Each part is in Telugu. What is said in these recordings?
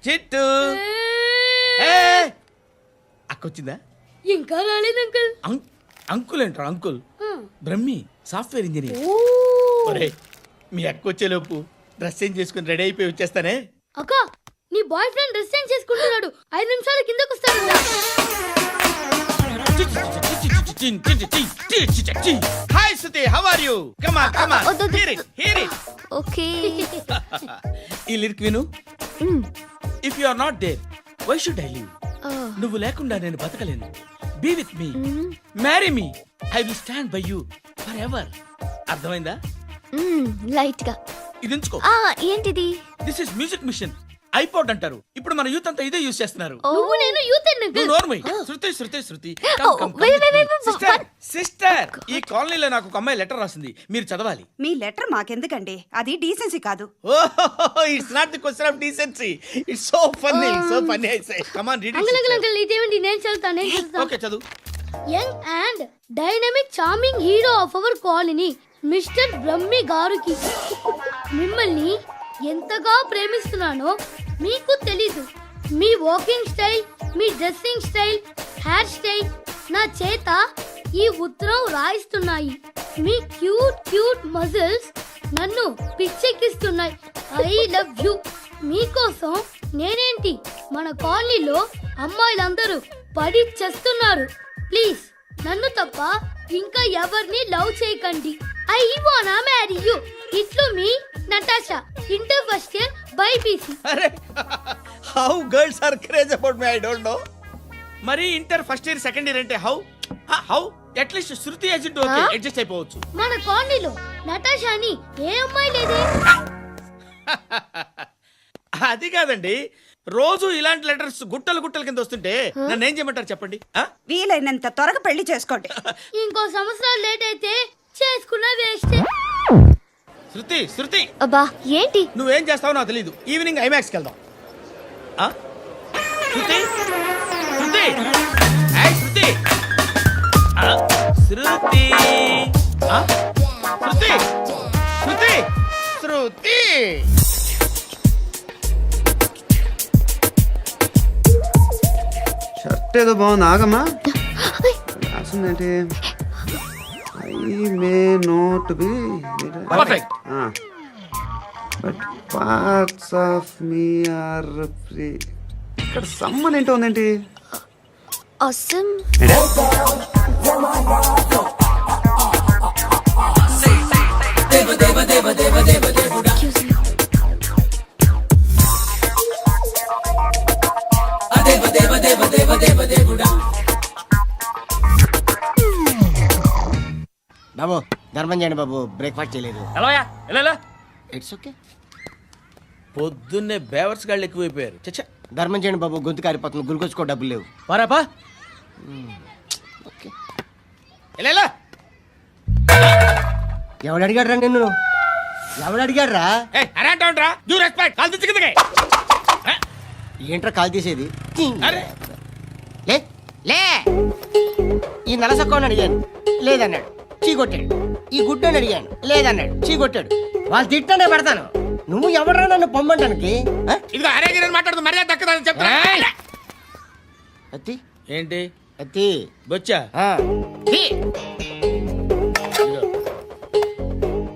చిట్టు అక్కొచ్చిందా? ఇంకా రాలేదు అంకుల్. అంకుల్ ఏంట్రా అంకుల్? Brahmi software engineer. ఒరే మీ అక్కొచ్చేలోపు డ్రెస్ చేంజ్ చేసుకుని రెడీ అయిపోయి వచ్చేస్తానే. అక్క నీ బాయ్ ఫ్రెండ్ డ్రెస్ చేంజ్ చేసుకుంటున్నాడు, 5 నిమిషాల కిందకు వస్తాడు. Hi Shruti, how are you? Come on come on, hear it. Okay. ఈ లిరిక్ విను. If you are not there why should I live? నువ్వు లేకుండా నేను బతకలేను. Be with me, marry me, I will stand by you forever ఎవర్. అర్థమైందా? లైట్ గా. ఇది ఉంచుకో. ఏంటిది? This is music machine. IPod అంటారు. ఇప్పుడు మన యూత్ అంతా ఇదే యూస్ చేస్తున్నారు. నువ్వు నేను యూత్ అంకుల్. నోర్మై. శృతి శృతి శృతి. సిస్టర్, ఈ కాలనీలో నాకు ఒక అమ్మాయి లెటర్ రాసింది, మీరు చదవాలి. మీ లెటర్ మాకెందుకండి, అది డీసెన్సీ కాదు. It's not the question of decency, it's so funny, so funny. I say come on read uncle uncle ఇదేంటి? నేను చదువుతాను. ఓకే చదువు. Young and dynamic charming hero of our colony mister Brahmi గారికి మిమ్మల్ని ఎంతగా ప్రేమిస్తున్నానో మీకు తెలీదు. మీ వాకింగ్ స్టైల్, మీ డ్రెస్సింగ్ స్టైల్, హెయిర్ స్టైల్ నా చేత ఈ ఉత్తరం రాయిస్తున్నాయి. మీ క్యూట్ క్యూట్ మజిల్స్ నన్ను పిచ్చెక్కిస్తున్నాయి. I love you. మీకోసం నేనేంటి, మన కాలనీలో అమ్మాయిలందరూ పడి చేస్తున్నారు. ప్లీజ్ నన్ను తప్ప ఇంకా ఎవరిని లవ్ చేయకండి. ఐ వానా మ్యారీ యూ. ఇట్లు మీ Natasha, inter first year BiPC. అరే how girls are craze about me, I don't know. మరి inter first year second year అంటే how how at least Shruti agent okay adjust అయిపోవచ్చు. మన కాలనీలో నటాషా అని ఏ అమ్మాయి లేదే. అది కాదండి, రోజు ఇలాంటి లెటర్స్ గుట్టలు గుట్టల కింద వస్తుంటే నన్ను ఏం చేయమంటారు చెప్పండి? వీలైనంత త్వరగా పెళ్లి చేసుకోండి. ఇంకో సంవత్సరాలు లేట్ అయితే చేసుకున్నా వేస్ట్. శృతి శృతి, అబ్బా ఏంటి? నువ్వేం చేస్తావో నాకు తెలీదు. ఈవినింగ్ ఐమాక్స్కి వెళ్దాం. శృతి శృతి శృతి శృతి శృతి శృతి శృతి. షర్ట్ ఏదో బాగుంది, ఆగమ్మా. రాసిందేంటి? I may not be perfect. But parts of me are free. ఇక్కడ సమ్మన్ ఏంటో ఉందేంటి? awesome. బాబు ధర్మం చేయండి బాబు, బ్రేక్ఫాస్ట్ చేయలేదు. It's okay. పొద్దున్నే బేవర్స్ గాళ్ళు ఎక్కువైపోయారు. చచ్చా, ధర్మం చేయండి బాబు, గొంతు కారిపోతుంది, గురికొచ్చుకో డబ్బులు లేవు. పారాపా. ఓకే. ఎవడు అడిగాడు రా నిన్ను? ఎవడు అడిగాడు రా? ఏంట్రా కాల్ తీసేది? లే లే. ఈ నలసక్కని అడిగాను, లేదన్నాడు, చీ కొట్టాడు. ఈ గుడ్డని అడిగాను, లేదన్నాడు, చీ కొట్టాడు. వాళ్ళు తిట్టానే పెడతాను. నువ్వు ఎవడరా నన్ను పొమ్మంటానికి? మాట్లాడుతూ మర్యాద దక్కదని చెప్తా. అత్తి ఏంటి అత్తి బొచ్చా?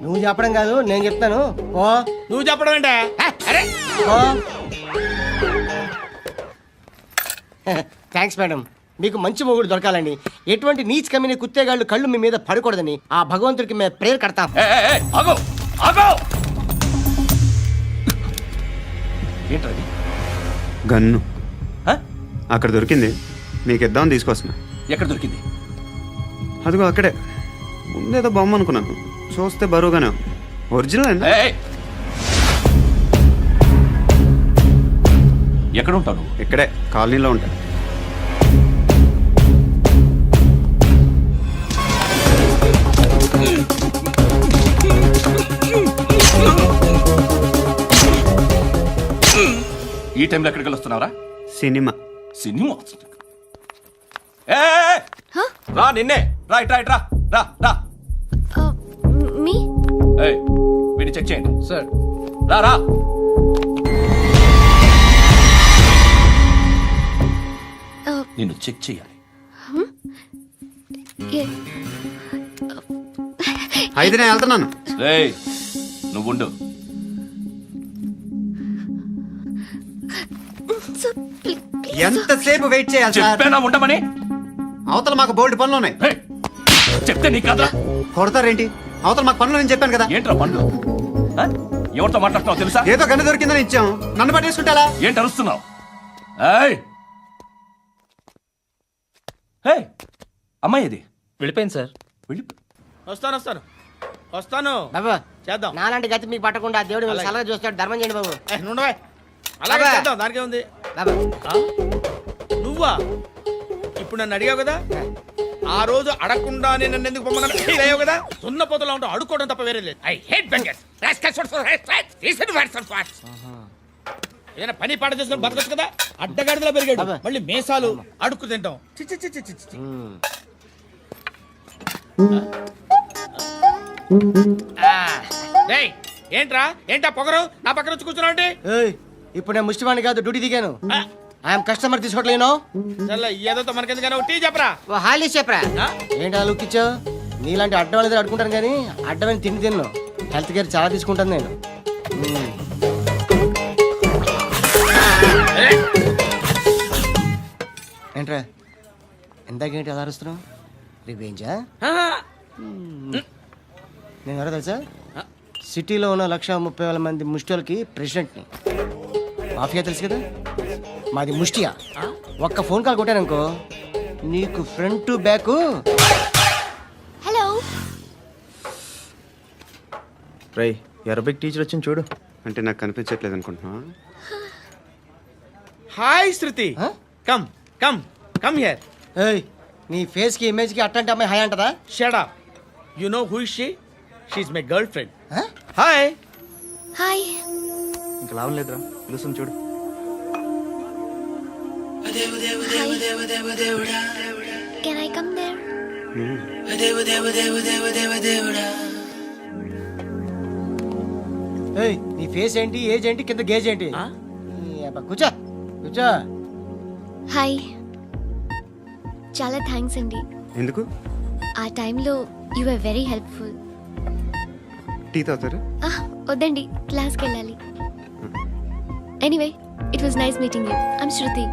నువ్వు చెప్పడం కాదు, నేను చెప్తాను. ఓ నువ్వు చెప్పడం ఏంటే? Thanks madam. మీకు మంచి మొగుడు దొరకాలని, ఎటువంటి నీచ్ కమ్మిన కుత్తేగాళ్ళు కళ్ళు మీ మీద పడకూడదని ఆ భగవంతుడికి మేము ప్రేయర్ కడతాం. ఏంటది? గన్ను అక్కడ దొరికింది, మీకు ఇద్దామని తీసుకొస్తున్నా. ఎక్కడ దొరికింది? అదిగో అక్కడే. ముందేదో బొమ్మ అనుకున్నాను, చూస్తే బరువుగానే ఉంది. ఒరిజినల్ ఎక్కడ ఉంటాను? ఇక్కడే కాలనీలో ఉంటా. ఈ టైంలో ఎక్కడికి వస్తున్నావురా? సినిమా. సినిమా రా, నిన్నే రా, ఇట్రా ఇట్రా, రా రా. మీ వీడిని చెక్ చేయండి సార్. రా రా. నిన్ను చెక్ చేయాలి. ఏ- అయితే నేను వెళ్తున్నాను. రేయ్ నువ్వుండు. సార్, ప్లీజ్ ఎంతసేపు వెయిట్ చేయాలి సార్? చెప్పేనా ఉండమని? అవతల మాకు బోల్డ్ పనులు ఉన్నాయి. రేయ్, చెప్తే నీకు కదా. కొడతారేంటి? అవతల మాకు పనులు నేను చెప్పాను కదా. ఏంట్రా పండ్లు? ఆ? ఎవరితో మాట్లాడుతున్నావు తెలుసా? ఏదో గన్ను దొరికిందని ఇచ్చాం, నన్ను పట్టేసుకుంటా. ఏంటి అరుస్తున్నావు? ఏయ్! ఏయ్! అమ్మాయి ఇది వెళ్ళిపోయింది సార్. వెళ్ళి వస్తాను బాబు చేద్దాం. నాలాంటి గతి మీకు పట్టకుండా దేవుడు మిమ్మల్ని సలహా చూస్తాడు. ధర్మం చేయండి బాబు. నుండవే అలాగే అబ్బా. చేద్దాం, దానికే ఉంది. బాబు నువ్వా ఇప్పుడు నన్ను అడిగావు కదా, ఆ రోజు అడగకుండానే నన్ను ఎందుకు పొమ్మన్నాను ఫీల్ అయ్యావు కదా. సున్న పోతలో ఉంటావు, అడుక్కోవడం తప్ప వేరే లేదు. I hate bangers. ఏదైనా పని పాట చేసుకుని బతకొచ్చు కదా. అడ్డగాడిదలా పెరిగాడు, అబ్బా. మళ్ళీ మేసాలు అడుక్కు తింటాం. చి చి చి చి చి చి. రేయ్, ఏంట్రా ఏంటా పొగరు నా పక్కన వచ్చి కూర్చున్నావు అంటే? ఏయ్, ఇప్పుడు నేను ముష్టివాణి కాదు, డ్యూటీ దిగాను. ఐఎమ్ కస్టమర్ తీసుకోవట్లేను. చల్ల ఏదో మనకెందుకైనా టీ చెప్పరా. ఓ హాలీస్ చెప్పరా. ఆ? ఏంటి అలా లుక్ ఇచ్చావు? నీలాంటి అడ్డం వాళ్ళ దగ్గర అడుకుంటాను కానీ అడ్డమైన తిండి తిన్ను. హెల్త్ కేర్ చాలా తీసుకుంటాను నేను. ఏంట్రా ఇందాకేంటి అలా అరుస్తున్నావు? రివేంజా? నేను ఎవరో తెలుసా? సిటీలో ఉన్న 130,000 మంది ముష్టిలకి ప్రెసిడెంట్ని. మాఫియా తెలుసు కదా, మాది ముష్టియా. ఒక్క ఫోన్ కాల్ కొట్టాననుకో నీకు ఫ్రంట్ టు బ్యాక్. హలో. రై అరబిక్ టీచర్ వచ్చింది చూడు. అంటే నాకు కనిపించట్లేదు అనుకుంటున్నా. Hi Shruti, Huh? Come come come here. ఏయ్, నీ ఫేస్ కి ఇమేజ్ కి అట్టంటే అమ్మాయి హాయ్ అంటదా? Shut up. You know who is she? She is my girl friend. Huh? Hi. Hi. ఇంకా లాభం లేదురా, పిలుస్తుంది చూడు. Can I come there? ఏయ్, నీ ఫేస్ ఏంటి, ఏజ్ ఏంటి, కింద గేజ్ ఏంటి? ఈ అబ్బా, కూర్చో కూర్చో. హాయ్. చాలా థ్యాంక్స్ అండి. ఎందుకు? ఆ టైంలో you are very helpful. Tea తాగుతారు? వద్దండి, క్లాస్కి వెళ్ళాలి. Anyway, it was nice meeting you. I'm Shruti.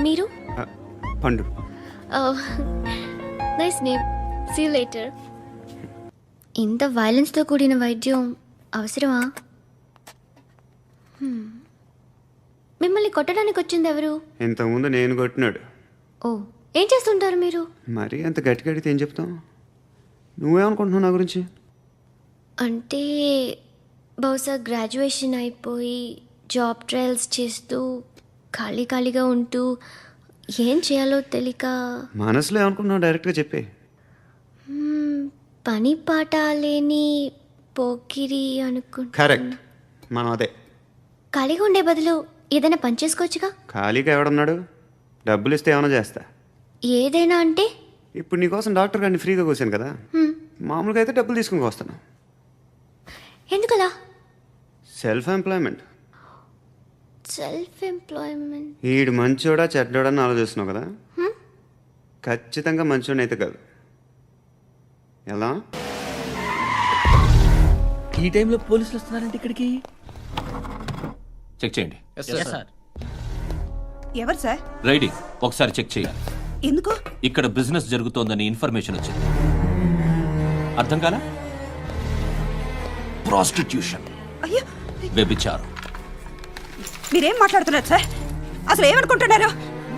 మీరు? పండు. Nice name. See you later. ఇంత వైలెన్స్తో కూడిన వైద్యం అవసరమా? మిమ్మల్ని కొట్టడానికి వచ్చింది ఎవరు? ఇంతకుముందు నేను కొట్టినాడు. ఓ, ఏం చేస్తుంటారు మీరు? మరి అంత గట్టిగా అడిగితే ఏం చెప్తాం? నువ్వేమనుకుంటున్నావు నా గురించి? అంటే బహుశా గ్రాడ్యుయేషన్ అయిపోయి జాబ్ ట్రయల్స్ చేస్తూ ఖాళీగా ఉంటూ ఏం చేయాలో తెలియక మనసులో ఏమనుకుంటున్నావు డైరెక్ట్గా చెప్పే. పని పాట లేని పోకిరి అనుకుంటా. కరెక్ట్, మనం అదే. ఖాళీగా ఉండే బదులు ఏదైనా పని చేసుకోవచ్చుగా. ఖాళీగా ఎవడన్నాడు? డబ్బులు ఇస్తే ఏమైనా చేస్తా. ఏదైనా అంటే? ఇప్పుడు నీకోసం డాక్టర్ గారిని ఫ్రీగా కూర్చాను కదా, మామూలుగా అయితే డబ్బులు తీసుకుని వస్తాను. ఎందుకలా? Self employment. Self employment. ఈడు మంచోడా చెడ్డోడా అని ఆలోచిస్తున్నావు కదా, ఖచ్చితంగా మంచోడని అయితే కాదు. ఎలా? ఈ టైంలో పోలీసులు వస్తున్నారంటే ఇక్కడికి. చెక్ చేయండి. ఎవరు సార్? రైడింగ్ ఒకసారి చెక్ చేయాలి. ఎందుకు? ఇక్కడ బిజినెస్ జరుగుతోందని ఇన్ఫర్మేషన్ వచ్చింది. అర్థం కాలా? ప్రాస్టిట్యూషన్, అయ్యో, వ్యభిచారం. మీరేం మాట్లాడుతున్నారు సార్? అసలు ఏమనుకుంటున్నారు?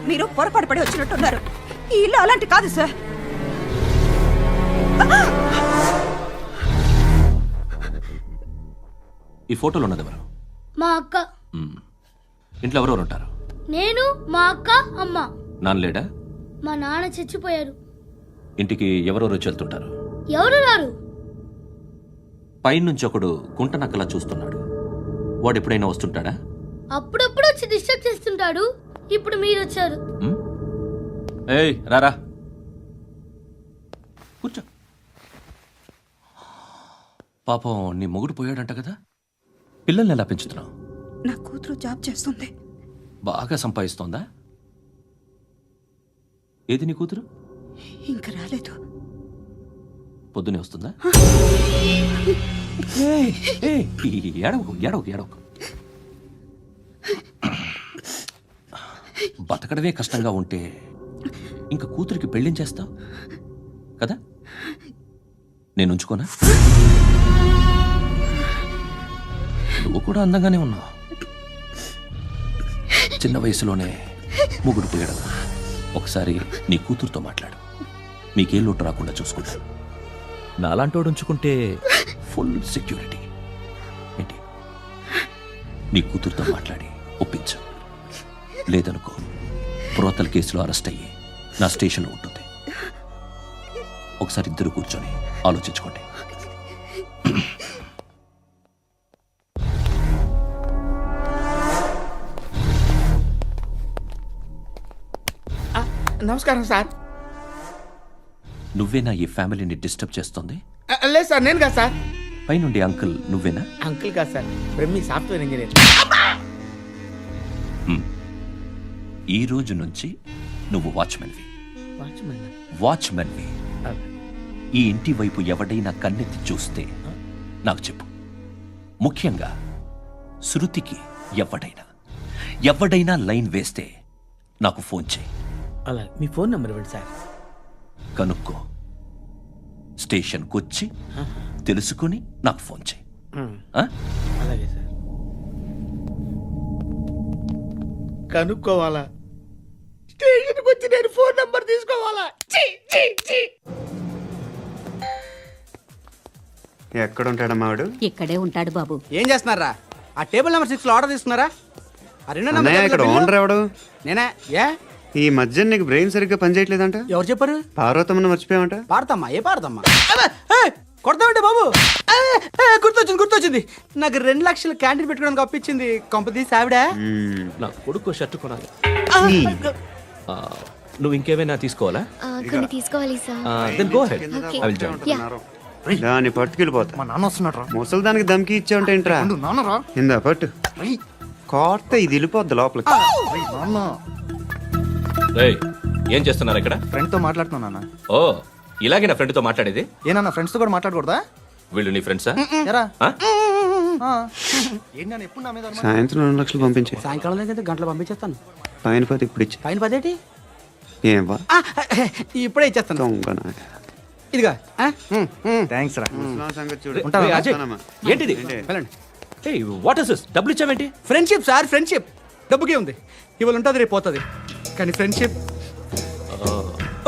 మీరు పొరపాటు పడి వచ్చినట్టున్నారు. ఈ ఇల్లు అలాంటి కాదు సార్. ఈ ఫోటోలో ఉన్నది ఎవరు? మా అక్క. మ్మ్. ఇంట్లో ఎవరెవరు ఉంటారు? నేను, మా అక్క, అమ్మ. నాన్న లేడా? మా నాన్న చచ్చిపోయారు. ఇంటికి ఎవరెవరు వచ్చి వెళ్తుంటారు? ఎవరు రారు. పైనుంచి ఒకడు గుంట నక్కలా చూస్తున్నాడు. వాడు ఎప్పుడైనా వస్తుంటాడా? అప్పుడప్పుడు వచ్చి డిస్టర్బ్ చేస్తుంటాడు. ఇప్పుడు మీరు వచ్చారు. మ్మ్? ఏయ్ రారా, కూర్చో. పాపం నీ మొగుడు పోయాడంట కదా, పిల్లల్ని ఎలా పెంచుతున్నావు? నా కూతురు జాబ్ చేస్తుంది. బాగా సంపాదిస్తోందా? ఏది నీ కూతురు? ఇంకా రాలేదు. పొద్దునే వస్తుందా? ఏయ్, ఏయ్, ఏడవకు ఏడవకు ఏడవకు. బతకడమే కష్టంగా ఉంటే ఇంకా కూతురికి పెళ్ళించేస్తావు కదా? నేను ఉంచుకోనా? నువ్వు కూడా అందంగానే ఉన్నావు. చిన్న వయసులోనే ముగ్గురు పోయడం. ఒకసారి నీ కూతురుతో మాట్లాడు. మీకే లోటు రాకుండా చూసుకుంటాను. నాలాంటోడు ఉంచుకుంటే ఫుల్ సెక్యూరిటీ. ఏంటి? నీ కూతురుతో మాట్లాడి ఒప్పించు. లేదనుకో ప్రోతల్ కేసులో అరెస్ట్ అయ్యి నా స్టేషన్లో ఉంటుంది. ఒకసారి ఇద్దరు కూర్చొని ఆలోచించుకోండి. నమస్కారం సార్. నువ్వేనా ఈ ఫ్యామిలీని డిస్టర్బ్ చేస్తుంది? లేదు సార్, నేను కాదు సార్. పైనుండి అంకుల్ నువ్వేనా? అంకుల్ కాదు సార్, బ్రహ్మి సాఫ్ట్వేర్ ఇంజనీర్. ఈ రోజు నుంచి నువ్వు వాచ్మెన్వి. వాచ్మెన్. వాచ్మెన్వి. ఈ ఇంటి వైపు ఎవడైనా కన్నెత్తి చూస్తే నాకు చెప్పు. ముఖ్యంగా శృతికి ఎవడైనా లైన్ వేస్తే నాకు ఫోన్ చేయి. అలా మీ ఫోన్ నెంబర్ ఇవ్వండి సార్. కనుక్కో. స్టేషన్కి వచ్చి తెలుసుకుని నాకు ఫోన్ చేయి. ఆ? అలాగే సార్. కనుక్కోవాలా? స్టేషన్కి వచ్చి నేను ఫోన్ నంబర్ తీసుకోవాలా? ఎక్కడ ఉంటాడమ్మా వాడు? ఇక్కడే ఉంటాడు బాబు. ఏం చేస్తున్నారా? ఆ టేబుల్ నెంబర్ 6 లో ఆర్డర్ తీసుకున్నారా? ఆ రెండో అన్నయ్య, ఇక్కడ ఓనర్ ఎవడు? నేనే. ఏ ఈ మధ్య నీకు బ్రెయిన్ సరిగ్గా పనిచేయట్లేదంట. ఎవరు చెప్పారు? పార్వతమ్మను మర్చిపోయామంట. పాడతామ్మా? ఏ పాడతామ్మా? కొడతామంటే బాబు. గుర్తొచ్చింది. నాకు 2 లక్షలు క్యాంటీన్ పెట్టుకోవడానికి అప్పించింది కొంపదీసి ఆవిడ. నా కొడుకు షర్టు కొనాలి. నువ్వు ఇంకేమైనా తీసుకోవాలా? కొన్ని తీసుకోవాలి sir. Then go ahead. Okay. I will join. Yeah. దాన్ని పట్టుకెళ్ళిపోతా. మా నాన్న వస్తున్నాడు రా. ముసలి దానికి దమ్కి ఇచ్చావంట ఏంట్రా? నాన్నరా. ఇందా పట్టు. కోర్త ఇది వెళ్ళిపోద్ది లోపలికి. నాన్న రేయ్, ఏం చేస్తున్నారు ఇక్కడ? ఫ్రెండ్ తో మాట్లాడుతున్నా నాన్న. ఓ, ఇలాగే నా ఫ్రెండ్తో మాట్లాడేది? ఏనా ఫ్రెండ్స్ తో కూడా మాట్లాడకూడదా? వీళ్ళు నీ ఫ్రెండ్సా? ఎరా ఆ? ఏంటి నాన్న ఎప్పుడు నా మీద అనుమానం? సాయంత్రం 2 లక్షలు పంపించే. సాయంకాలం దగ్గర గంటలు పంపించేస్తాను. పైన 10 ఇప్పుడు ఇచ్చే. పైన 10 ఏంటి? ఏం వా ఇప్పుడే ఇచ్చేస్తాను. దొంగనా. ఇదిగా థ్యాంక్స్ రా. ముసలాం సంగతి చూడు. రేయ్, అజయ్, వస్తానమ్మా. ఏంటిది? వెళ్ళండి. ఏయ్, వాట్ ఇస్ దిస్? డబ్బులు ఇచ్చావేంటి? Friendship sir, friendship. డబ్బుకే ఉంది. ఇవాళ ఉంటుంది, రేపు పోతుంది. కానీ ఫ్రెండ్షిప్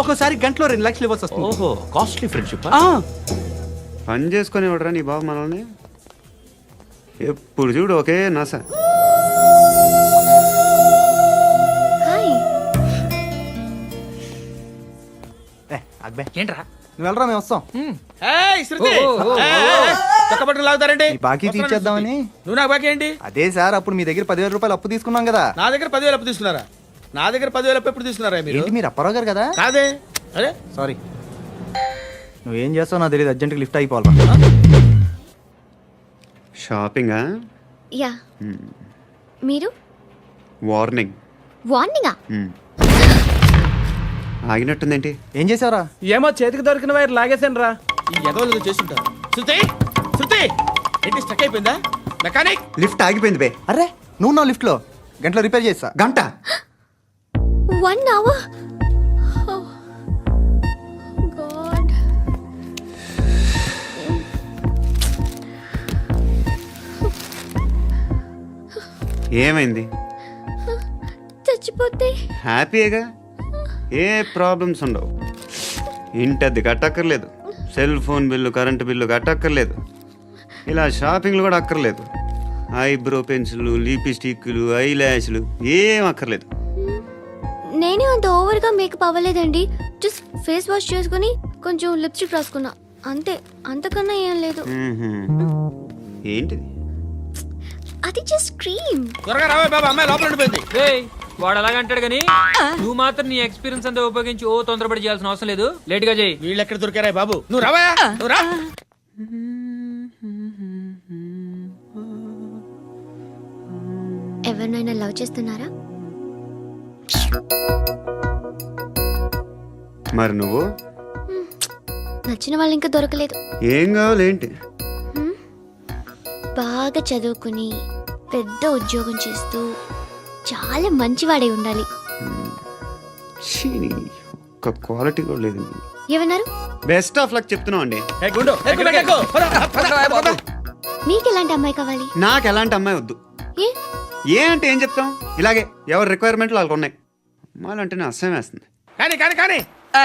ఒక్కోసారి గంటలో 2 లక్షలు ఇవ్వాల్సి వస్తుంది. ఓహో, కాస్ట్లీ ఫ్రెండ్షిప్. పని చేసుకొని ఇవ్వడరా నీ బాబు మనల్ని? ఎప్పుడు చూడు ఒకే నస. హాయ్. అక్బే ఏంట్రా? నువ్వు వెళ్ళరా, మేము వస్తాం. ఏయ్, శృతి! చక్కబట్టలు లాగుతారండి. ఈ బాకీ తీర్చేద్దామని. నువ్వు నాకు బాకీ ఏంటి? అదే సార్, అప్పుడు మీ దగ్గర 10,000 రూపాయలు అప్పు తీసుకున్నాం కదా. నా దగ్గర 10,000 అప్పు తీసుకున్నారా? నా దగ్గర 10,000 అప్పు ఎప్పుడు తీసుకున్నారా మీరు? ఏంటి మీరు అప్పారావు గారు కదా? కాదే. అరే సారీ. నువ్వేం చేస్తావు నాకు తెలియదు. అర్జెంట్గా లిఫ్ట్ అయిపోవాలి. షాపింగా? యా. మీరు? వార్నింగ్. వార్నింగా? ఆగినట్టుందేంటి? ఏం చేసావురా? ఏమో చేతికి దొరికిన వైర్ లాగేసాను రా. ఈ ఎదవలు చేస్తుంటారు. శృతి ఏంటి స్టక్ అయిపోయిందా? మెకానిక్. లిఫ్ట్ ఆగిపోయింది బే. అరే నువ్వు నా లిఫ్ట్లో గంటలో రిపేర్ చేస్తా. గంట 1 hour? Oh. God. ఏమైంది? చచ్చిపోతే? హ్యాపీగా, ఏ ప్రాబ్లమ్స్ ఉండవు. ఇంటద్ది కట్టక్కర్లేదు, cell phone bill, current bill కట్టక్కర్లేదు, ఇలా షాపింగ్లు కూడా అక్కర్లేదు. ఐబ్రో పెన్సిల్లు, లిప్స్టిక్లు, ఐ ల్యాష్లు ఏం అక్కర్లేదు. నేనే అంత ఓవర్గా మేకప్ అవ్వలేదండి. జస్ట్ ఫేస్ వాష్ చేసుకుని కొంచెం లిప్స్టిక్ రాసుకున్నా అంతే. అంతకన్నా ఏం లేదు. ఏంటిది? అది జస్ట్ క్రీమ్. త్వరగా రావే బాబా, అమ్మాయి లోపల ఉండిపోయింది. వాడు అలాగంటాడు కానీ నువ్వు మాత్రం నీ ఎక్స్పీరియన్స్ అంతా ఉపయోగించి ఓ తొందరపడి చేయాల్సిన అవసరం లేదు. లేట్ గా చేయి. వీళ్ళు ఎక్కడ దొరికారా బాబు? నువ్వు రావా, నువ్వు రా. ఎవరినైనా లవ్ చేస్తున్నారా? మరి నువ్వు నచ్చిన వాళ్ళు ఇంకా దొరకలేదు. ఏం కావాలేంటి? బాగా చదువుకుని పెద్ద ఉద్యోగం చేస్తూ చాలా మంచివాడై ఉండాలి. ఛీ, ఒక్క క్వాలిటీ కూడా లేదు. ఏమన్నారు? బెస్ట్ ఆఫ్ లక్ చెప్తున్నావు అండి. మీకు ఎలాంటి అమ్మాయి కావాలి? నాకు ఎలాంటి అమ్మాయి వద్దు. ఏ ఏ అంటే ఏం చెప్తాం, ఇలాగే ఎవరి రిక్వైర్మెంట్లు వాళ్ళకు ఉన్నాయి. అమ్మాయిలు అంటేనే అసహ్యం వేస్తుంది. కానీ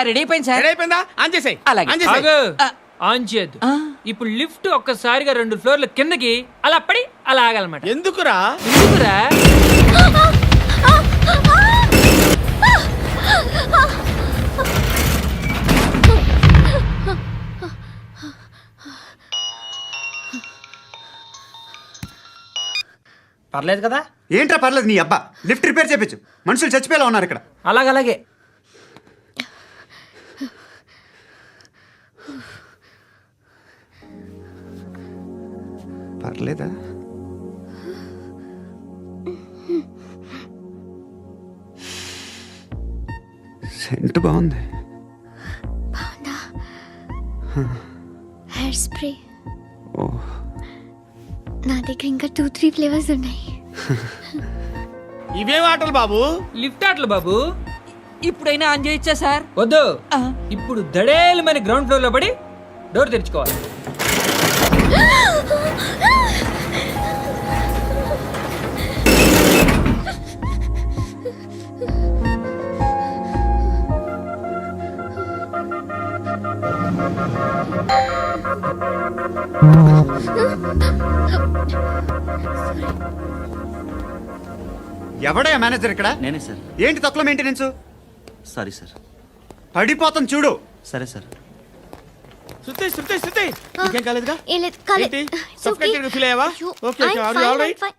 రెడీ అయిపోయింది సార్. రెడీ అయిపోయిందా? ఆన్ చేసేయ్. అలాగే. ఆన్ చేసేయ్. ఆగు. ఆన్ చేయద్దు. ఇప్పుడు లిఫ్ట్ ఒక్కసారిగా 2 ఫ్లోర్ల కిందకి అలా పడి అలా ఆగాలన్నమాట. ఎందుకురా? ఎందుకురా? పర్లేదు కదా? ఏంట్రా పర్లేదు నీ అబ్బా. లిఫ్ట్ రిపేర్ చేయించు. మనుషులు చచ్చిపోయేలా ఉన్నారు ఇక్కడ. అలాగే. పర్లేదా? సెంట్ బాగుంది. బాగుందా? హెయిర్ స్ప్రే ఓ, నా దగ్గర ఇంకా 2-3 ఫ్లేవర్స్ ఉన్నాయి. ఇవేం ఆటలు బాబు? లిఫ్ట్ ఆటలు బాబు. ఇప్పుడైనా ఆన్ చేయొచ్చా సార్? వద్దు. ఇప్పుడు దడేలమైన గ్రౌండ్ ఫ్లోర్ లో పడి డోర్ తెరుచుకోవాలి. ఎవడయ్యా మేనేజర్ ఇక్కడ? నేనే సార్. ఏంటి తక్కువ మెయింటెనెన్స్? Sorry sir. పడిపోతాం చూడు. సరే సార్. శృతి ఇంకేం కాలేదుగా? ఏం లేదు, కాలేదు. ఏంటి? It's okay. Suffocated గా feel అయ్యావా? అయ్యో, Okay, I'm are you fine, all right? I'm fine.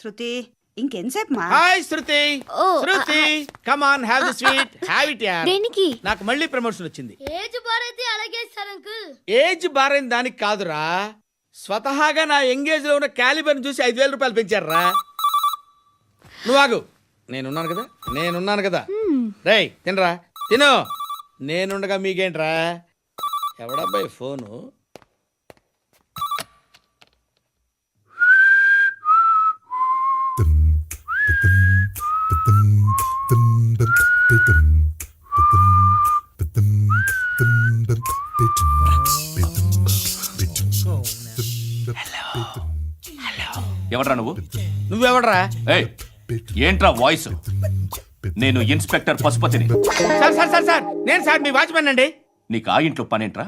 Shruti ఇంకెంతసేపు మా? Hi Shruti. Oh, Shruti come on, have the sweet. Have it యార్. దేనికి? నాకు మళ్ళీ ప్రమోషన్ వచ్చింది. ఏజ్ బారైతే అలాగే సార్ అంకుల్. ఏజ్ బారైన దానికి కాదురా, స్వతహాగా నా ఎంగేజ్ లో ఉన్న క్యాలిబర్ చూసి 5,000 రూపాయలు పెంచారా. నువ్వు ఆగు, నేనున్నాను కదా. రేయ్ తినరా, తిను. నేనుండగా మీకేంట్రా? ఎవడబ్బాయి ఫోను? ఎవడ్రా నువ్వు? నువ్వెవడరా? ఏయ్, ఏంట్రా వాయిస్? నేను ఇన్స్పెక్టర్ పశుపతిని. సార్ నేను సార్ మీ వాచ్మెన్ అండి. నీకు ఆ ఇంట్లో పనేంట్రా?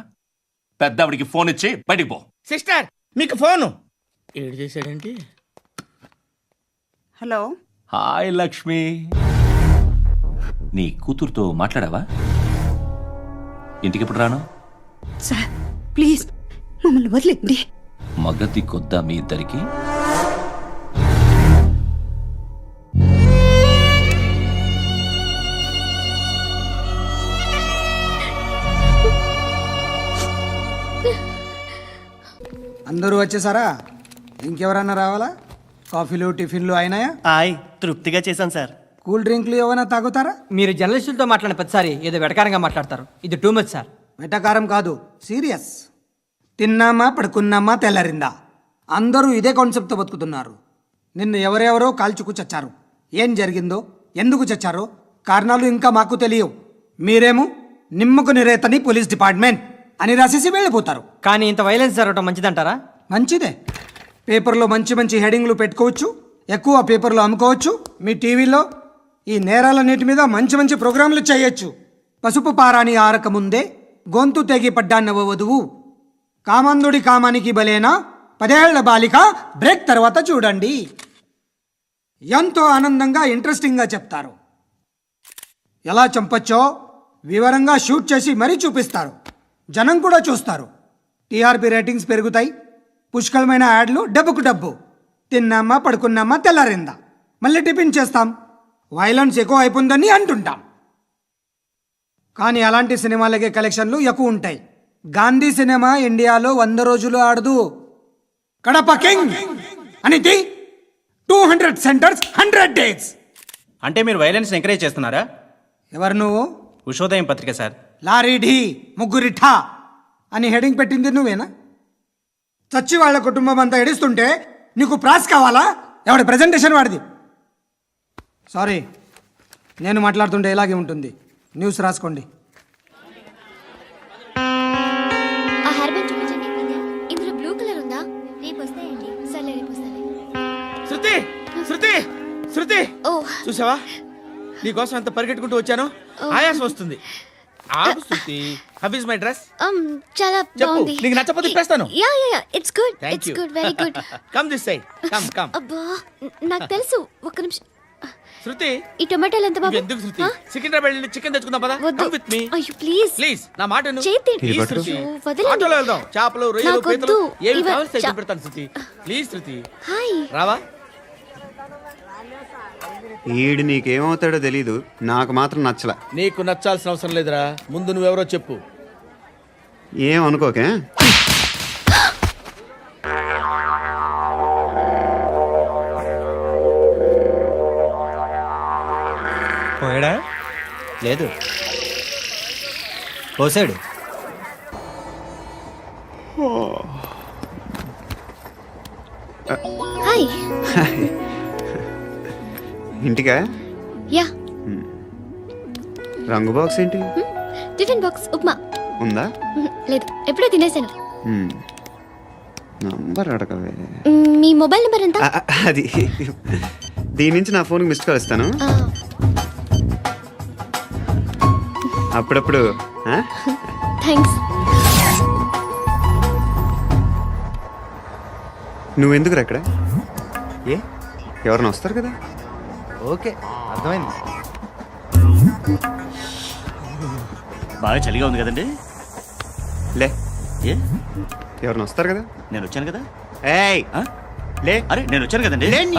పెద్దవిడికి ఫోన్ ఇచ్చి బయటికి పో. సిస్టర్ మీకు ఫోను. ఏడు చేశాడేంటి? హలో. హాయ్ లక్ష్మి. నీ కూతురుతో మాట్లాడావా? ఇంటికి ఎప్పుడు రాను? సార్ ప్లీజ్ మమ్మల్ని వదిలేండి. మగతి కొద్దా మీ ఇద్దరికి? అందరూ వచ్చేసారా? ఇంకెవరన్నా రావాలా? కాఫీలు టిఫిన్లు అయినాయా? తృప్తిగా చేశాను సార్. కూల్ డ్రింక్లు ఏమైనా తాగుతారా? మీరు జర్నలిస్టులతో మాట్లాడిన ప్రతిసారి ఏదో వెటకారంగా మాట్లాడతారు. ఇది టూ మచ్ సార్. వెటకారం కాదు, సీరియస్. తిన్నామా పడుకున్నామా తెల్లరిందా, అందరూ ఇదే కాన్సెప్ట్తో బతుకుతున్నారు. నిన్ను ఎవరెవరో కాల్చుకు చచ్చారు. ఏం జరిగిందో, ఎందుకు చచ్చారో కారణాలు ఇంకా మాకు తెలియవు. మీరేమో నిమ్మకు నిరేతని పోలీస్ డిపార్ట్మెంట్ అని రాసేసి వెళ్ళిపోతారు. కానీ ఇంత వైలెన్స్ జరగడం మంచిదంటారా? మంచిదే. పేపర్లో మంచి మంచి హెడింగ్లు పెట్టుకోవచ్చు, ఎక్కువ పేపర్లు అమ్ముకోవచ్చు. మీ టీవీలో ఈ నేరాలన్నిటి మీద మంచి మంచి ప్రోగ్రాంలు చేయొచ్చు. పసుపు పారాని ఆరక ముందే గొంతు తెగి పడ్డాన్నవ వధువు, కామందుడి కామానికి బలేనా 10 ఏళ్ల బాలిక బ్రేక్ తర్వాత చూడండి. ఎంతో ఆనందంగా ఇంట్రెస్టింగ్గా చెప్తారు. ఎలా చంపచ్చో వివరంగా షూట్ చేసి మరీ చూపిస్తారు. జనం కూడా చూస్తారు. టీఆర్పీ రేటింగ్స్ పెరుగుతాయి. పుష్కలమైన యాడ్లు, డబ్బుకు డబ్బు. తిన్నామా పడుకున్నామా తెల్లారిందా, మళ్ళీ టిఫిన్ చేస్తాం. వైలెన్స్ ఎక్కువ అయిపోయిందని అంటుంటాం. కానీ అలాంటి సినిమాలకే కలెక్షన్లు ఎక్కువ ఉంటాయి. గాంధీ సినిమా ఇండియాలో 100 రోజులు ఆడదు. కడప కింగ్ అనితి 200 సెంటర్స్ 100 డేస్. అంటే మీరు వైలెన్స్ ఎంకరేజ్ చేస్తున్నారా? ఎవరు నువ్వు? ఉషోదయం పత్రిక సార్. లారీ ఢీ ముగ్గురి ఠా అని హెడింగ్ పెట్టింది నువ్వేనా? చచ్చి వాళ్ళ కుటుంబం అంతా ఎడుస్తుంటే నీకు ప్రాస్ కావాలా? ఎవడి ప్రజెంటేషన్ వాడిది. సారీ, నేను మాట్లాడుతుంటే ఇలాగే ఉంటుంది. న్యూస్ రాసుకోండి. ఆ హెయిర్ బ్యాండ్ చూపించండి. ఇందులో బ్లూ కలర్ ఉందా? రేపు వస్తాయండి. సరే రేపు వస్తాయి. శృతి శృతి శృతి ఓ చూసావా నీకోసం ఎంత పరిగెట్టుకుంటూ వచ్చాను. ఆయాసం వస్తుంది. ఆగు Shruti. How is my dress? చాలా చెప్పు. బాగుంది. నీకు నచ్చకపోతే తిప్పేస్తాను. Ya ya ya it's good. Thank it's you. Good, very good. Come this side. Come come. అబ్బా నాకు తెలుసు. ఒక్క నిమిషం. శృతి ఈ టొమాటోలు ఎంత బాబు? ఎందుకు శృతి? ఆ? సికింద్రాబాద్ వెళ్ళి చికెన్ తెచ్చుకుందాం పదా. వద్దు. కమ్ విత్ మీ అయ్యో ప్లీజ్. ప్లీజ్. నా మాట విను. చేతి Please, పట్టు. శృతి. వదలండి. ఆటోలో వెళ్దాం. చేపలు రొయ్యలు నాకు పీతలు వద్దు. ఏమి ఇవ- కావాలి చా- పెడతాను శృతి. Please Shruti hi. రావా. ఈడు నీకేమవుతాడో తెలీదు, నాకు మాత్రం నచ్చలా. నీకు నచ్చాల్సిన అవసరం లేదురా. ముందు నువ్వెవరో చెప్పు. ఏం అనుకోకే. పోయాడా? లేదు, పోసాడు. హాయ్. ఇంటికా? యా రంగు బాక్స్ ఏంటి టిఫిన్ బాక్స్ ఉప్మా. ఉందా? లేదు, ఎప్పుడో తినేసాను. నంబర్ అడగవే. మీ మొబైల్ నెంబర్ ఎంత? అది దీని నుంచి నా ఫోన్కి మిస్డ్ కాల్ ఇస్తాను. అప్పుడప్పుడు. థ్యాంక్స్. నువ్వెందుకు అక్కడ? ఏ? ఎవరైనా వస్తారు కదా. ఓకే, అర్థమైంది. బాగా చలిగా ఉంది కదండి. లే, ఏ ఎవరైనా వస్తారు కదా. నేను వచ్చాను కదా. ఏయ్ ఆ? లే. అరే నేను వచ్చాను కదండి. లే నీ.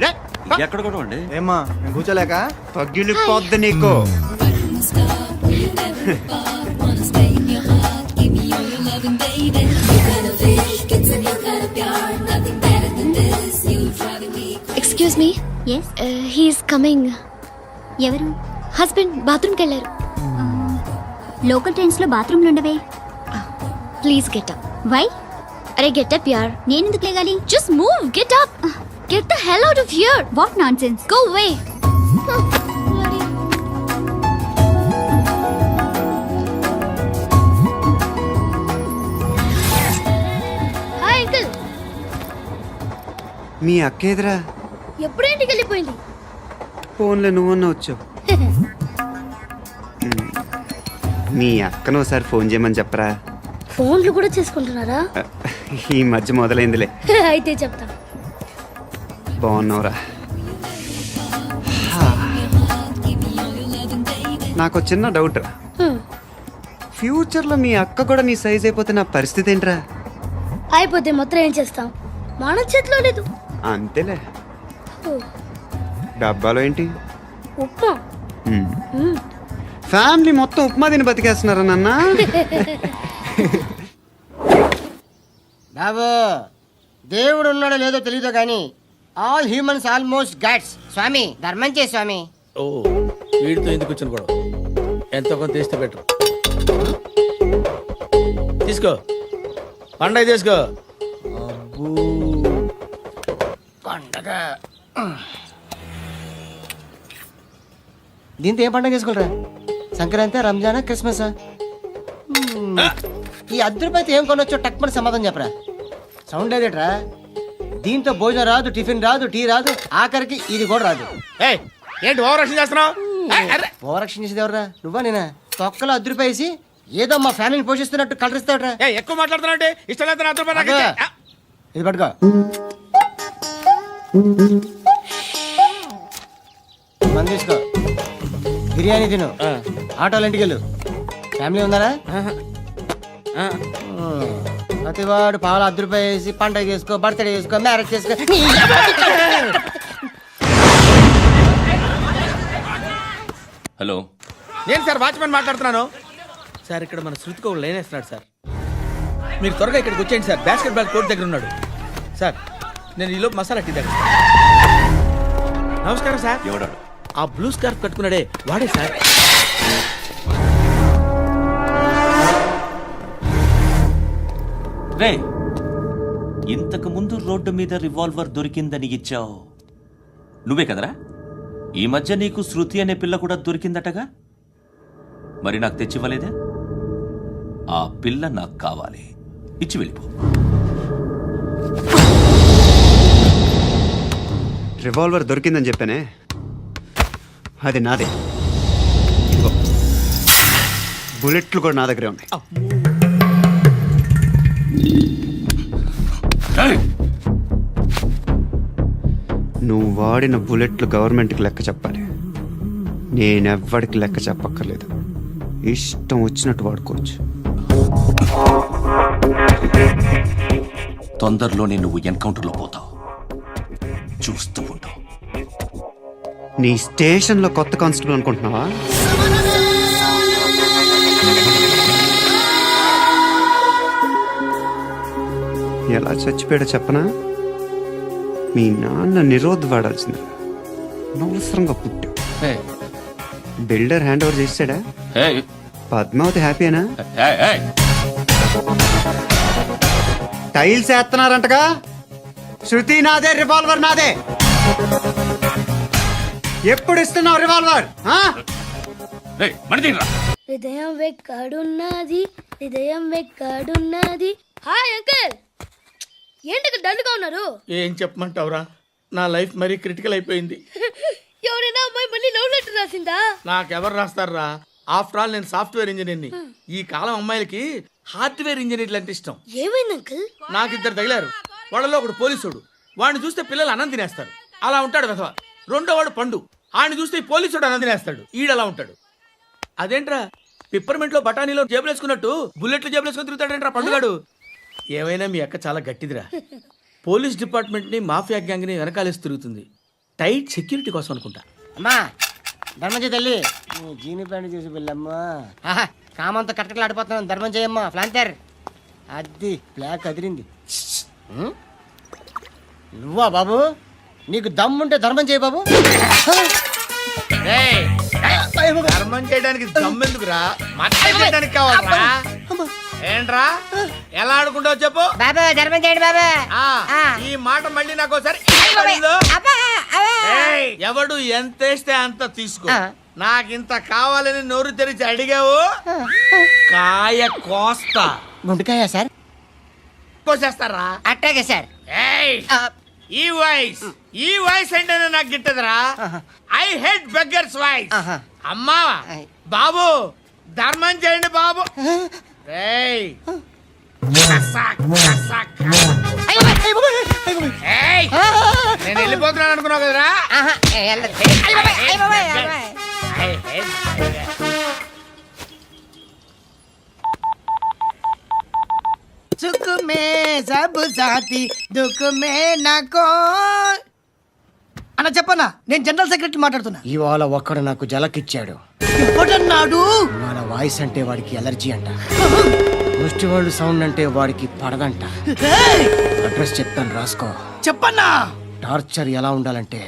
లే. ఎక్కడ కూడా అండి. ఏమ్మా నేను కూర్చోలేక? పగిలిపోద్ది నీకు. Excuse me. Yes he's coming. ఎవరు? హస్బెండ్ బాత్రూమ్కి వెళ్ళారు. లోకల్ ట్రైన్స్లో బాత్రూమ్లు ఉండవే. Please get up. వై? అరే గెట్ అప్ యార్. నేను ఎందుకు లేగాలి? Just move. Get up. Get the hell out of here. What nonsense. Go away. Hi uncle. మీ అక్క ఎదురా? ఎప్పుడు ఇంటికి వెళ్ళిపోయింది? ఫోన్లో నువ్వన్నా వచ్చావు. మీ అక్కను ఒకసారి ఫోన్ చేయమని చెప్పరా. ఫోన్లు కూడా చేసుకుంటున్నారా? ఈ మధ్య మొదలైందిలే. అయితే చెప్తా. బాగున్నావురా. నాకు చిన్న డౌట్ రా. ఫ్యూచర్లో మీ అక్క కూడా నీ సైజ్ అయిపోతే నా పరిస్థితి ఏంట్రా? అయిపోతే మొత్తం ఏం చేస్తాం? మన చేతిలో లేదు. అంతేలే. డబ్బాలో ఏంటి? ఉప్మా. ఫ్యామిలీ మొత్తం ఉప్మా తిని బతికేస్తున్నారా నాన్న? బాబు దేవుడు ఉన్నాడో లేదో తెలీదు కానీ ఆల్ హ్యూమన్స్ ఆల్మోస్ట్ గాడ్స్. స్వామి ధర్మం చే స్వామి. ఓ వీడితో ఎందుకు వచ్చిన గొడవ? ఎంతో కొంత తీస్తే బెటర్. తీసుకో పండగ తీసుకో. పండగ దీంతో ఏం పండగ చేసుకోరా? సంక్రాంతి, రంజానా, క్రిస్మసా? ఈ అద్దరిపైతే ఏం కొనొచ్చో టక్మని సమాధానం చెప్పరా. సౌండ్ లేదేట్రా? దీంతో భోజనం రాదు, టిఫిన్ రాదు, టీ రాదు, ఆఖరికి ఇది కూడా రాదు. ఏయ్ ఏంటి ఓవర్ రక్షణ చేస్తున్నావు? ఓవరాక్షన్ చేసేది ఎవరా? నువ్వా నేనా? తొక్కలో అద్దరిపేసి ఏదో మా ఫ్యామిలీని పోషిస్తున్నట్టు కలరిస్తావుట్రా. ఎక్కువ మాట్లాడుతున్నావు. ఇష్టం లేదు నాతో పాటు నాకు అబ్బా. ఇచ్చే. ఇది పట్టుకో. మంది తీసుకో. బిర్యానీ తిను. ఆటోలు ఇంటికి వెళ్ళు. ఫ్యామిలీ ఉన్నారా? ప్రతివాడు పావులు ₹10 వేసి పండగ చేసుకో, బర్త్డే చేసుకో, మ్యారేజ్ చేసుకో. హలో, నేను సార్ వాచ్మెన్ మాట్లాడుతున్నాను. సార్ ఇక్కడ మన శృతికో లైన్ వేస్తున్నాడు సార్. మీరు త్వరగా ఇక్కడికి వచ్చేయండి సార్. బాస్కెట్ బాల్ కోర్ట్ దగ్గర ఉన్నాడు సార్. నేను ఈలోపు మసాలా టీ దగ్గర నమస్కారం సార్. ఎవడాడు? ఆ బ్లూ స్కార్ఫ్ కట్టుకున్నాడే వాడే సార్. రే, ఇంతకు ముందు రోడ్డు మీద రివాల్వర్ దొరికిందని ఇచ్చావు నువ్వే కదరా? ఈ మధ్య నీకు శృతి అనే పిల్ల కూడా దొరికిందటగా, మరి నాకు తెచ్చివ్వలేదే? ఆ పిల్ల నాకు కావాలి, ఇచ్చి వెళ్ళిపో. రివాల్వర్ దొరికిందని చెప్పానే, అది నాదే. ఇదిగో, బుల్లెట్లు కూడా నా దగ్గరే ఉన్నాయి. నువ్వు వాడిన బుల్లెట్లు గవర్నమెంట్కి లెక్క చెప్పాలి. నేనెవ్వడికి లెక్క చెప్పక్కర్లేదు. ఇష్టం వచ్చినట్టు వాడుకోవచ్చు. తొందరలోనే నువ్వు ఎన్కౌంటర్లో పోతావు, చూస్తూ ఉంటావు. నీ స్టేషన్లో కొత్త కానిస్టేబుల్ అనుకుంటున్నావా? ఎలా చచ్చిపోయాడో చెప్పనా? మీ నాన్న నిరోధ్ వాడాల్సింది, అనవసరంగా పుట్టావు. బిల్డర్ హ్యాండ్ ఓవర్ చేసాడా? పద్మావతి హ్యాపీనా? టైల్స్ వేస్తున్నారంటగా. శృతి నాదే, రివాల్వర్ నాదే. ఎప్పుడు ఇస్తున్నావు రివాల్వర్? హృదయం వెక్కడున్నది, హృదయం వెక్కడున్నది. హాయ్ అంకుల్, ఏంటి డల్గా ఉన్నారు? ఏం చెప్పమంటావురా, నా లైఫ్ మరీ క్రిటికల్ అయిపోయింది. ఎవరైనా అమ్మాయి మళ్ళీ లవ్ లెటర్ రాసిందా? నాకెవరు రాస్తారా? ఆఫ్టర్ ఆల్ నేను సాఫ్ట్వేర్ ఇంజనీర్ని. ఈ కాలం అమ్మాయిలకి హార్డ్వేర్ ఇంజనీర్లు అంటే ఇష్టం. ఏమైంది అంకుల్? నాకు ఇద్దరు తగిలారు. వాళ్ళలో ఒకడు పోలీసుడు, వాడిని చూస్తే పిల్లలు అన్నం తినేస్తారు, అలా ఉంటాడు వెధవ. రెండో వాడు పండు, ఆయన చూస్తే ఈ పోలీసుడు అన్నం తినేస్తాడు, ఈడలా ఉంటాడు. అదేంట్రా, పిప్పర్మెంట్ లో బఠానీలో జేబులు వేసుకున్నట్టు బుల్లెట్లు జేబులు వేసుకుని తిరుగుతాడేంట్రా పండుగాడు. ఏమైనా మీ అక్క చాలా గట్టిదిరా. పోలీస్ డిపార్ట్మెంట్ ని మాఫియా గ్యాంగ్ ని వెనకాలేసి తిరుగుతుంది. టైట్ సెక్యూరిటీ కోసం అనుకుంటా. అమ్మా ధర్మం తల్లి, జీని ప్యాంట్ చూసి వెళ్ళమ్మా. కామంతో కట్టకలాడిపోతున్నాను, ధర్మం చేయమ్మా. ఫ్లాంతర్ అది బ్లాక్ అదిరింది. నువ్వా బాబు? నీకు దమ్ముంటే ధర్మం చేయ బాబు. ధర్మం చేయడానికి దమ్మెందుకురా, చేయడానికి కావాలరా. ఏంట్రా ఎలా ఆడుకుంటావు చెప్పు. బాబా ధర్మం చేయండి బాబా. ఈ మాట మళ్ళీ నాకు ఒకసారి. ఎవడు ఎంత వేస్తే అంత తీసుకో. నాకింత కావాలని నోరు తెరిచి అడిగావు, కాయ కోస్తా. గుండెకాయ సార్? కోసేస్తారా? అట్టాగే సార్. ఈ వాయిస్ అంటేనే నాకు గిట్టదురా. I hate beggars voice. అమ్మా బాబు ధర్మం చేయండి బాబు. నేను వెళ్ళిపోతున్నాను అనుకున్నావు కదరా. సుఖ మే సబ్ సాథీ దుఃఖ మే నాకో. అన్న చెప్పన్నా, నేను జనరల్ సెక్రటరీ మాట్లాడుతున్నా. ఇవాళ ఒక్కడు నాకు జలకిచ్చాడు. ఎవడన్నాడు? మన వాయిస్ అంటే వాడికి ఎలర్జీ అంట, ముష్టి వాళ్ళు సౌండ్ అంటే వాడికి పడదంట. అడ్రస్ చెప్తాను రాసుకో. చెప్పన్నా. టార్చర్ ఎలా ఉండాలంటే,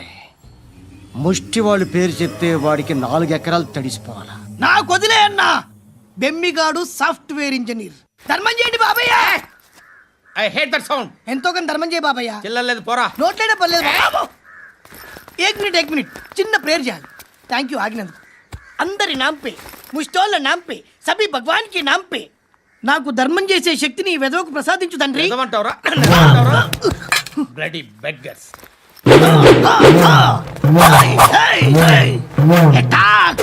ముష్టి వాళ్ళు పేరు చెప్తే వాడికి 4 ఎకరాలు తడిసిపోవాలా. నాకు వదిలే అన్నా. బెమ్మిగాడు సాఫ్ట్వేర్ ఇంజనీర్. ధర్మం చేయండి బాబయ్య. I hate that sound. ఎంతో కొంత ధర్మం చేయ బాబయ్య. చిల్లలేదు పోరా. నోట్లేడే పర్లేదు బాబు. ఏక్ మినిట్ చిన్న ప్రేయర్ చేయాలి. థ్యాంక్ యూ ఆగినందుకు. అందరి నాంపే, ముష్టోళ్ళ నాంపే, సభీ భగవాన్ కి నాంపే నాకు ధర్మం చేసే శక్తిని ఈ వెదవకు ప్రసాదించు తండ్రి. నిజమంటావురా? Bloody beggars. అటాక్.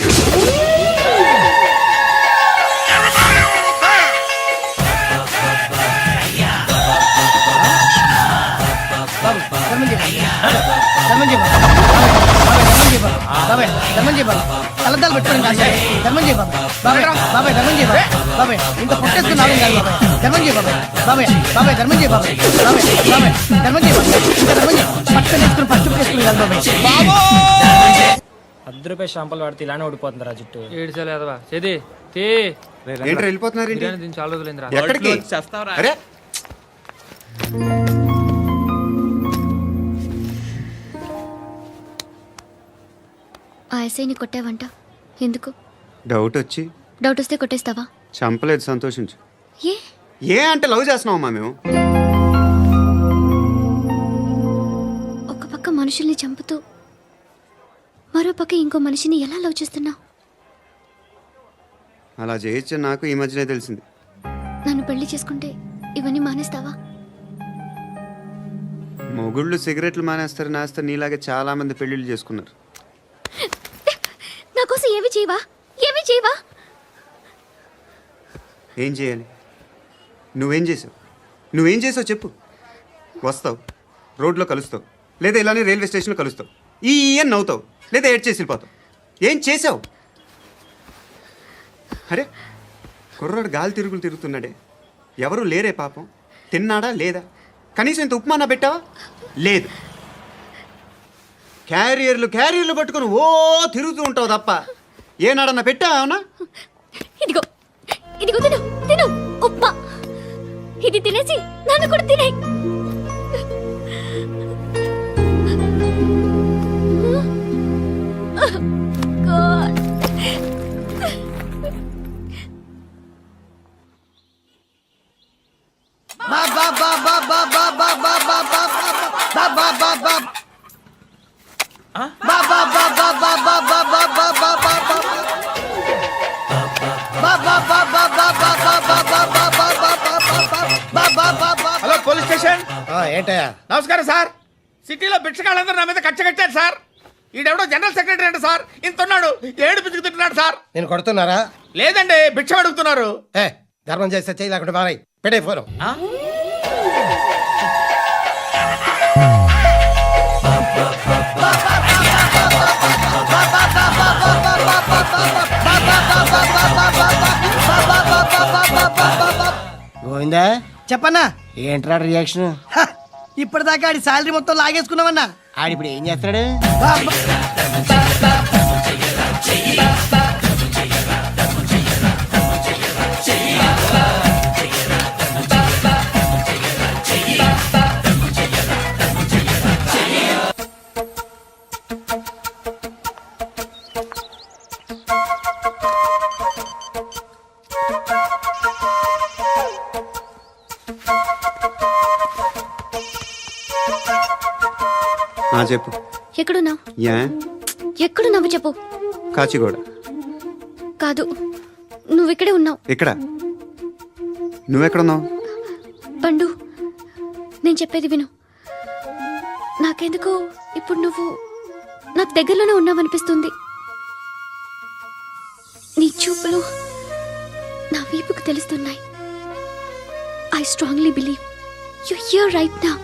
కలద్దాలు పెట్టుకోండి కాదు. ధర్మం చేయ బాబాయ్. బాబాయ్ ధర్మం చేయ బాబాయ్. ఇంత పొట్టేసుకున్నావు కాదు బాబాయ్. ధర్మం చేయ బాబాయ్. బాబాయ్ ధర్మం చేయ బాబాయ్. ధర్మం చేయ ఇంకా ధర్మం చేయ. పట్టుకొని వేసుకుని ఫస్ట్ వేసుకుని కాదు బాబాయ్. ₹10 షాంపూలు వాడితే ఇలానే ఓడిపోతుంది రా జుట్టు. ఏడ్చలేదవా చేది తీ. ఏంట్రా వెళ్ళిపోతున్నారు? దీన్ని చాలా రోజులైందిరా. ఎక్కడికి? అరే ఎస్ఐని కొట్టావంట ఎందుకు? డౌట్ వచ్చి. డౌట్ వస్తే కొట్టేస్తావా? చంపలేదు, సంతోషించు. ఏ ఏ అంటే లవ్ చేస్తున్నావమ్మా మేము. ఒక పక్క మనుషుల్ని చంపుతూ మరో పక్క ఇంకో మనిషిని ఎలా లవ్ చేస్తున్నావు? అలా చేయొచ్చు నాకు ఈ మధ్యనే తెలిసింది. నన్ను పెళ్లి చేసుకుంటే ఇవన్నీ మానేస్తావా? మొగుళ్ళు సిగరెట్లు మానేస్తారు, నేస్తారు. నీలాగే చాలా మంది పెళ్ళిళ్ళు చేసుకున్నారు. నా కోసం ఏమి చేయవా? ఏమి చేయవా? ఏం చేయాలి? నువ్వేం చేసావు? నువ్వేం చేసావు చెప్పు. వస్తావు, రోడ్లో కలుస్తావు, లేదా ఇలానే రైల్వే స్టేషన్లో కలుస్తావు, ఈ అని నవ్వుతావు, లేదా ఏడ్ చేసి వెళ్ళిపోతావు. ఏం చేసావు? అరే కుర్రాడు గాలి తిరుగులు తిరుగుతున్నాడే, ఎవరు లేరే పాపం. తిన్నాడా లేదా? కనీసం ఇంత ఉప్మానా పెట్టావా? లేదు. క్యారియర్లు పట్టుకొని ఓ తిరుగుతూ ఉంటావు తప్ప ఏనాడన్నా పెట్టావా? ఇదిగో ఇదిగో తిను తిను ఉప్మా. ఇది తినేసి నన్ను కూడా తినే. God. Hello police station. ఏంటయ్యా? నమస్కారం సార్. సిటీలో భిక్షగాళ్ళందరూ నా మీద కచ్చ కట్టారు సార్. ఈడెవడో జనరల్ సెక్రటరీ అంట సార్. ఇంత ఉన్నాడు, ఏడు పిచ్చుకు తింటున్నాడు సార్. నేను కొడుతున్నారా? లేదండి, భిక్ష అడుగుతున్నారు. ధర్మం చేస్తే చేయి, లేకుండా మారాయి. పెట్టే ఫోను. గోవిందా, చెప్పన్నా. ఏంట్రా రియాక్షన్? ఇప్పటిదాకా ఆడి శాలరీ మొత్తం లాగేసుకున్నావన్నా. ఆడిప్పుడు ఏం చేస్తున్నాడు? చెప్పు. ఎక్కడున్నావు? యా ఎక్కడున్నావు చెప్పు. కాచిగూడ. కాదు, నువ్వు ఇక్కడే ఉన్నావు. ఇక్కడ నువ్వెక్కడున్నావు? పండు, నేను చెప్పేది విను. నాకెందుకు ఇప్పుడు నువ్వు నాకు దగ్గరలోనే ఉన్నావనిపిస్తుంది. నీ చూపులు నా వీపుకు తెలుస్తున్నాయి. I strongly believe you here right now.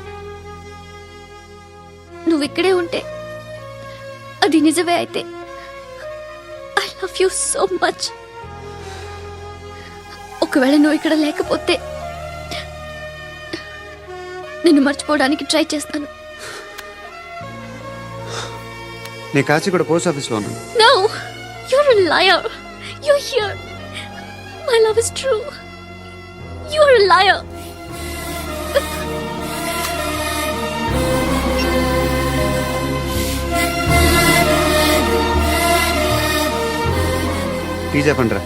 నువ్వు ఇక్కడే ఉంటే అది నిజమే అయితే I love you so much. ఒకవేళ నువ్వు ఇక్కడ లేకపోతే నిన్ను మర్చిపోవడానికి ట్రై చేస్తాను. నేను కాచిగూడ పోస్ట్ ఆఫీస్లో ఉన్నాను. No, you're a liar. You're here. My love is true. You're a liar. Tea చెప్పండిరా.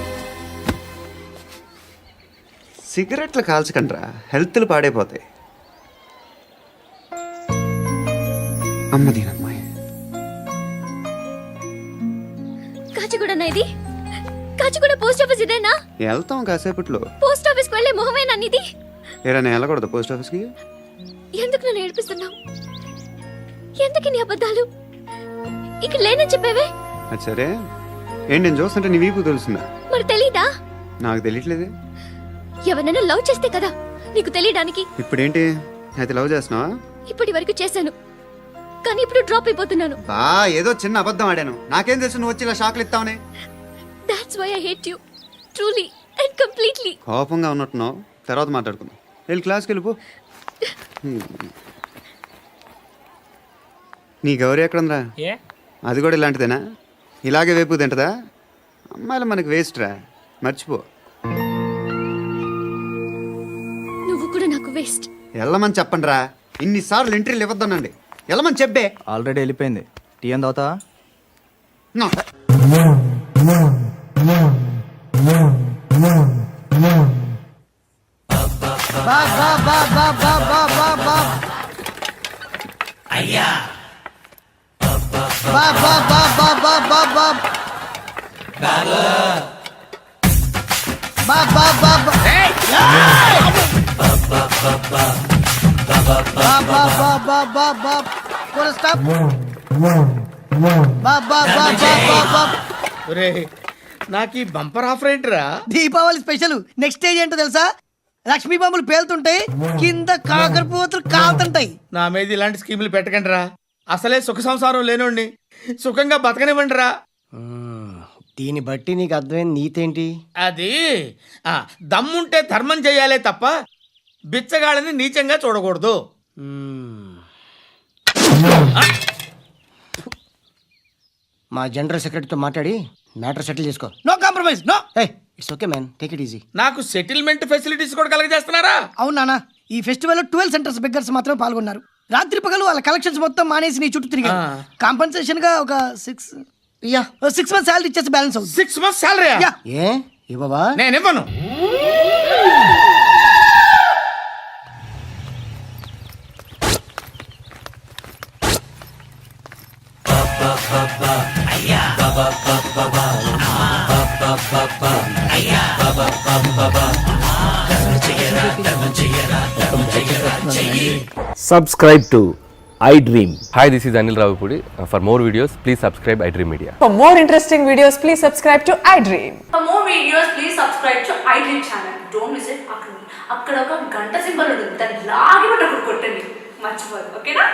సిగరెట్లు కాల్చకండ్రా, హెల్త్లు పాడైపోతాయి. అమ్మదీనమ్మాయి. కాచిగూడనా ఇది? కాచిగూడ పోస్ట్ ఆఫీస్ ఇదేనా? వెళ్తాం కాసేపట్లో. పోస్ట్ ఆఫీస్ కు వెళ్ళే మొహమేనా నీది? ఏరా నేను వెళ్ళకూడదు పోస్ట్ ఆఫీస్కి? ఎందుకు నన్ను ఏడిపిస్తున్నావు? ఎందుకు నీ అబద్ధాలు? ఇక లేనని చెప్పేవే. అది సరే, ఏంటి నేను చూస్తుంటే నీ వీపు తెలుస్తుందా? మరి తెలీదా? నాకు తెలియట్లేదే. ఎవరైనా లవ్ చేస్తే కదా నీకు తెలియడానికి. ఇప్పుడేంటి అయితే లవ్ చేస్తున్నావా? ఇప్పటి వరకు చేశాను, కానీ ఇప్పుడు డ్రాప్ అయిపోతున్నాను. ఏదో చిన్న అబద్ధం ఆడాను. నాకేం తెలుసు నువ్వు వచ్చి ఇలా షాక్లు ఇస్తావని. That's why I hate you. Truly and completely. కోపంగా ఉన్నట్టున్నావు, తర్వాత మాట్లాడుకుందాం. వెళ్ళి క్లాస్కి వెళ్ళిపో. నీ గౌరీ ఎక్కడుందిరా? అది కూడా ఇలాంటిదేనా? ఇలాగే వేపు తింటదా? అమ్మాయిలు మనకి వేస్ట్ రా, మర్చిపో. నువ్వు కూడా నాకు వేస్ట్. వెళ్ళమని చెప్పండి రా. ఇన్నిసార్లు ఎంట్రీలు ఇవ్వద్దనండి. వెళ్ళమని చెప్పే. ఆల్రెడీ వెళ్ళిపోయింది. టీ అని తాగుతావా? బాబ్ బాబ్ బాబ్ బాబ్ బాబ్ బాబ్ బాబ్ బాబ్ అయ్యా బాబ్ బాబ్ బాబ్ బాబ్ బాబ్ బాబ్ బాబ్ బాబ్ బాబ్ బాబ్ బాబ్ బాబ్ బాబ్ బాబ్ బాబ్ పూరా స్టాప్ బాబ్ బాబ్ బాబ్ బాబ్ బాబ్ ఒరే నాకు ఈ బంపర్ ఆఫర్ ఏంట్రా? దీపావళి స్పెషల్ నెక్స్ట్ స్టేజ్ ఏంటో తెలుసా? లక్ష్మీ బాంబులు పేలుతుంటాయి, కింద కాకరపోతులు కాలుతుంటాయి. నా మీద ఇలాంటి స్కీములు పెట్టకండి రా. అసలే సుఖ సంసారం లేనోడిని సుఖంగా బతకనివ్వండి రా. దీన్ని బట్టి నీకు అర్థమైంది నీతేంటి? అది దమ్ముంటే ధర్మం చేయాలే తప్ప బిచ్చగాళ్ళని నీచంగా చూడకూడదు. మా జనరల్ సెక్రటరీతో మాట్లాడి మ్యాటర్ సెటిల్ చేసుకో. No compromise, no. It's okay man, take it easy. నాకు సెటిల్మెంట్ ఫెసిలిటీస్ కూడా కలగజేస్తున్నారా? అవును నాన్న, ఈ ఫెస్టివల్ లో 12 సెంటర్స్ బెగ్గర్స్ మాత్రం పాల్గొన్నారు. రాత్రి పగలు వాళ్ళ కలెక్షన్స్ మొత్తం మానేసి నీ చుట్టూ తిరిగారు. కాంపన్సేషన్ గా ఒక 6 మంత్స్ సాలరీ ఇచ్చేసి బ్యాలెన్స్ అవుతుంది. 6 months salary? ఏ ఇవ్వవా? నేను ఇవ్వను. Subscribe to iDream. Hi, this is Anil Ravipudi. For more videos, please subscribe iDream Media. For more interesting videos, please subscribe to iDream. For more videos, please subscribe to iDream channel. Don't miss it. అక్కడ ఒక గంట సింబల్ ఉంటుంది, దాన్ని లాగి కొట్టండి, మర్చిపోదు. ఓకేనా?